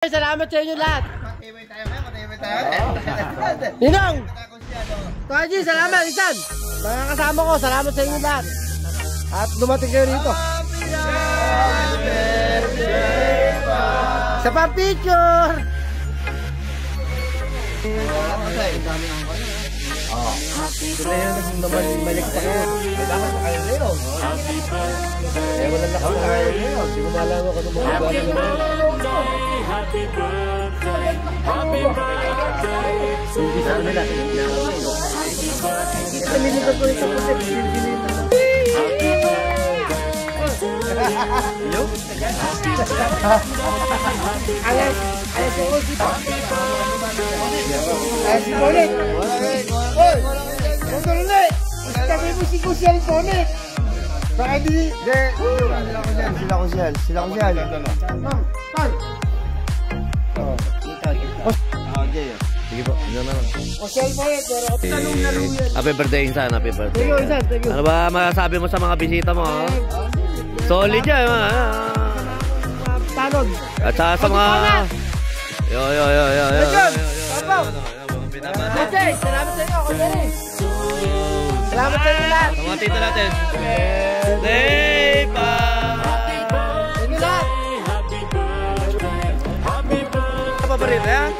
Salamat sa inyo lahat. Matibay tayo. Ninong! Kaji, salamat. Isan! Mga kasama ko, salamat sa inyo lahat. At dumating kayo rito. Sa pang picture! Sila yung balik pa kayo. May dapat na kayo rin. Eh, wala na kayo kayo rin. Hindi ko malaman kung ano mga gawin na rin. Happy birthday, happy birthday. Hindi sa nila. Nalilipat ko ito kasi pinilita. Hello? Alas si Osi. Alas si Bonet. Hoy! Motor ulit! Sabi mo si Kusyal Bonet. Baka di... Sila ko siyal. Ma'am, Pan! Sige po, yun na lang. Kusyal Bonet, pero talong-talong yan. Happy birthday, Insan. Happy birthday. Thank you, Insan. Thank you. Ano ba masasabi mo sa mga bisita mo? Solid yan. Tanod. At sa mga... Yo. Kuchay, salamat sa inyo. Kuchay. Salamat sa inyo lahat. Sa mga tita natin. Birthday pa! Sa inyo lahat. Apa ba rin, eh?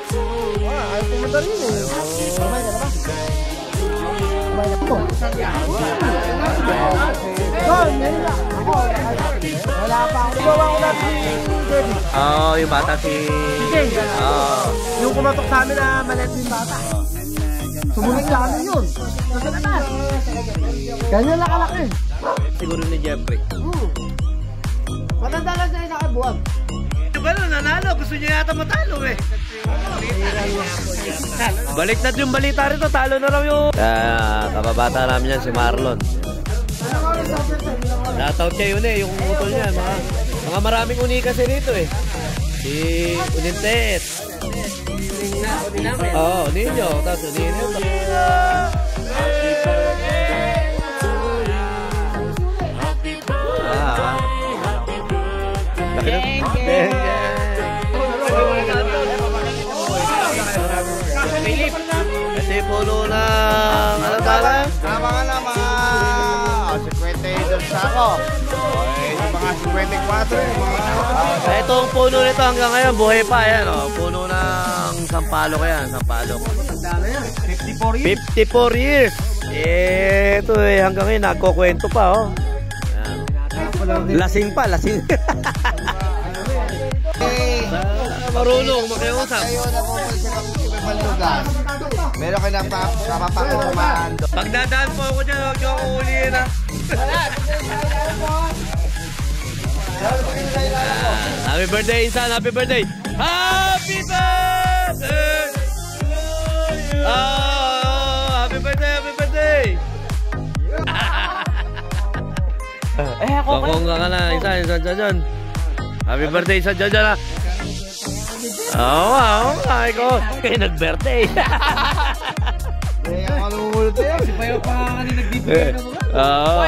Ayaw pumunta rin eh. Kamay ka na ba? Kamay na po. Doon, meron na. Ako, wala pa ako. Bawa ko natin si Jerry. Oo, yung bata si... Yung kumatok sa amin na maliit yung bata. Sumunod sa amin yun. Nasa taas. Ganyan nakalaki. Siguro ni Jeffrey. Matanda lang siya sa buwan. Ito ba nun, nanalo? Gusto niya yata matalo eh. Baliktad yung balita rito, talo na raw yung... kababata namin yan, si Marlon. Shoutout kayo yun eh, yung utol niya. Mga maraming uni kasi rito eh. Si Unintet. Oo, Ninyo. Tapos Ninyo. Kasi puno ng... Ano tala? Tama ka na mga 52 sako. Yung mga 54. Itong puno nito hanggang ngayon, buhay pa. Yan, oh. Puno ng sampalok yan. Sampalok. 54 years. Ito eh, hanggang ngayon, nagkukwento pa. Oh. Lasing pa, lasing. Marunong, makiusap. Kayo na po sa ibang lugar. Meron kayo na papapakumaan doon. Pagdadaan po ako dyan, huwag niyo ako ulihin ha. Happy birthday, Insan. Happy birthday. Happy birthday. Happy birthday, happy birthday. Kung ka na, Insan dyan. Happy birthday, Insan dyan ha. Oo, ikaw. Kayo nag-birthday. Ang malulot yan. Si Bayo pa nga kanina nagbibigay na mga. Oo.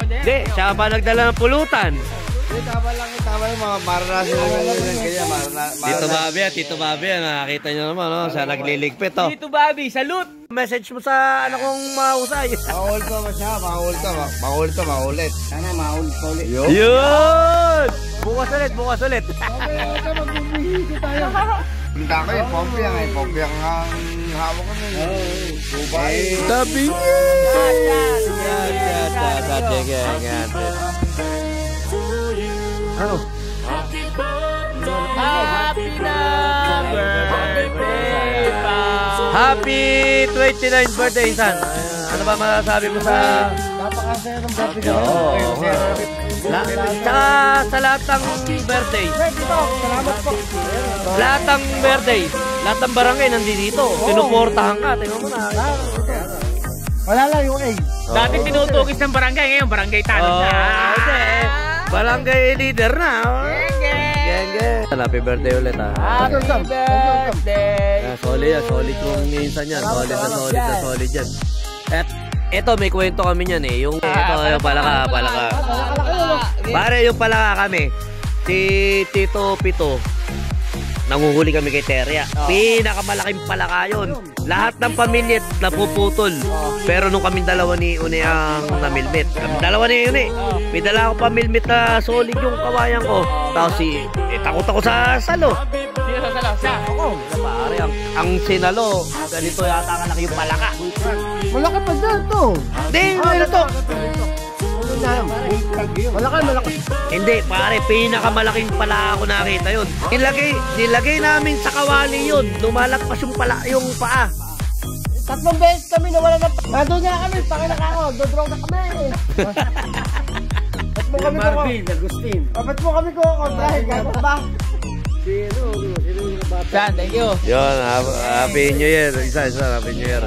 Hindi, siya pa nagdala ng pulutan. Hindi, tama lang yung mga maranasin lang yung kanya. Tito Bobby, nakakita nyo naman, no? Siya nagliligpit, oh. Tito Bobby, salute! Message mo sa anak kong mahusay. Mahul ka ba siya? Mahulit. Sana mahulit pa ulit. Yun! Bukas ulit. Punta ko yung Pompiang eh. Pompiang ang hawak ko nun. Dubai. Sabi niya! Ano? Happy 29th birthday, Insan. Ano ba masasabi mo sa... Napakasaya ng birthday ko. Tsaka sa lahat ng birthday. Salamat po. Lahat ng birthday. Lahat ng barangay nandito. Sinuportahan ka. Tingnan mo na. Wala lang yung egg. Dati tinutugis ng barangay, ngayon barangay tanong na. Barangay leader na. Geng. Happy birthday ulit ha. Happy birthday. Solid yung minsan yan. Solid yan. At ito may kwento kami niyan eh. Yung yung palaka. Pare yung palaka kami. Si Tito Pito. nanguhuli kami kay Teria. Pinakamalaking palaka yun. Lahat ng pamilya napuputol. Pero nung kami dalawa ni Une ang namilmit. Kami dalawa ni Une. May dala akong pamilmit na solid yung kawayan ko. Tapos takot ako sa salo. Sino sa salo? Siya. Ako. Pare, ang sinalo, ganito yata kalaki yung palaka. Malaki pa dyan to. Hindi, ano to? Malaki. Hindi, pare, pinakamalaking palaka ko nakita yun. Nilagay namin sa kawali yun. Lumalagpas yung paa. 3 beses kami nawala na. Nandun na kami, pakinak ako. Dodraw na kami. Ba't mo kami Marvin, Agustin. Ba't mo kami kukontrahin? Gano'n ba? San, thank you. Yun, Happy New Year. Isa, Happy New Year.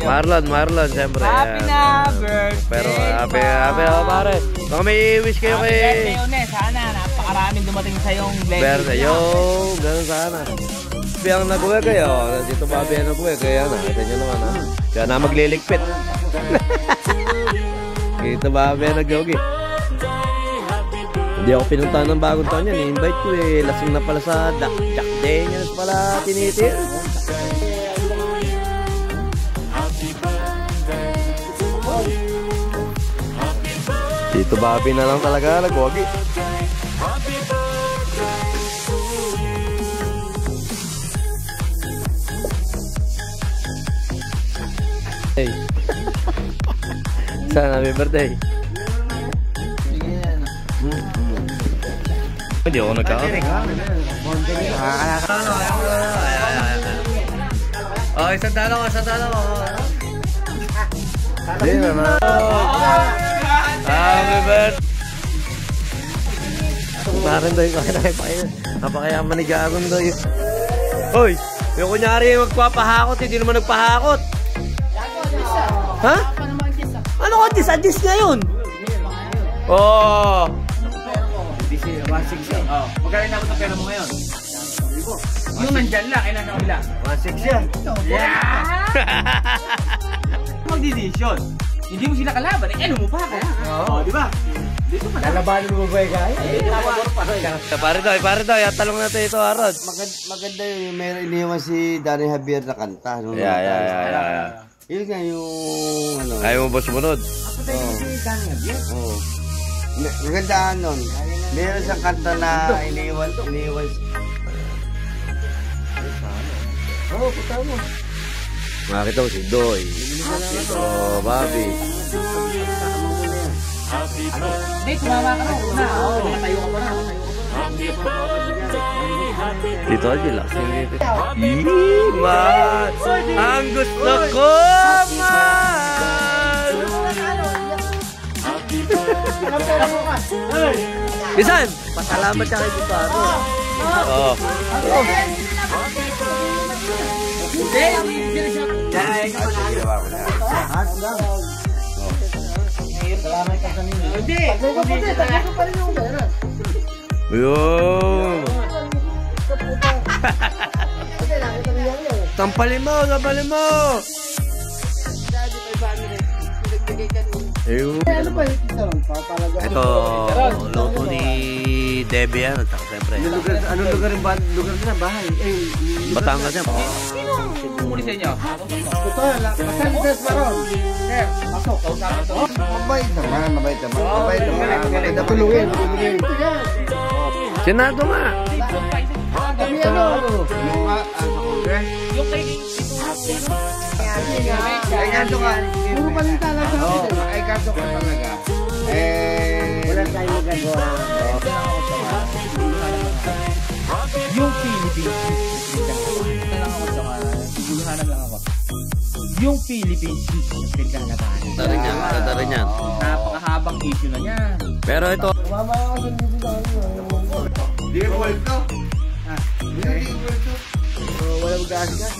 Marlon, siyempre. Happy na birthday. Pero happy ako, pare. Baka may wish kayo Happy birthday, kay... Une. Sana napakaraming dumating sa yung blessing. Birthday, ganun sana. Biyang nag-uwi kayo. Dito ba biyang nag-uwi? Kaya nakita nyo naman, ha? Kaya na magliligpit. Dito ba biyang nag-uwi? Hindi ako pinuntahan ng bagong taon yan. I-invite ko eh. Lasing na pala sa Jack Daniels pala tinitir. Dito Bobby na lang talaga nag-wagi. Hey. Sana happy birthday. Hindi ako nagkakaroon. Oh, isang talo. Hindi naman. Happy birthday. Parang daw yung napakayaman ni Gagong daw yun. Hoy, yung kunyari magpapahakot, hindi naman nagpahakot. Ha? Ano ka? Adis ngayon? Oh. Magkano na ako sa pera mo ngayon? Yung nandyan lang, kailan sa kabila? 1.6 yan. Yeah! Magdidesisyon. Hindi mo sila kalaban, ano mo pa kaya? Oo, di ba? Dito pa Lalabanan mo ba guys? Pare daw, talong natin ito, Arod. Maganda yun, may iniwan si Danny Javier na kanta. Yeah. Yun nga yung ano. Ayaw mo ba sumunod? Oo. Magandaan nun. Meron siyang kanta na iniwan. Punta mo. Makakita ko si Doy. Ito, Bobby. Hindi, sumama ka na. Tayo ka pa na. Dito aja lah. Man, ang gusto ko, man. Bisan, pasalamat siya kay Dito Aro. Oo. Yun. Tampalin mo. Ayun. Ito, luto ni Debbie yan. Siyempre. Anong lugar yung bahay? Batangas yan. Muli sa inyo. Ito, Masaligas pa ron. Sir, pasok. Mabait naman. Natulungin. Senado nga. Kami ano? Yung kay Ay, ganto ka. Puro palita lang sa akin. Ay, ganto ka talaga. Wala tayong magagawa. yung Philippines. Yung Philippines pinagkakataan. Ganda rin yan. Napakahabang issue na niya. Pero ito, Di world to. Di world to. Wala mag-aasin.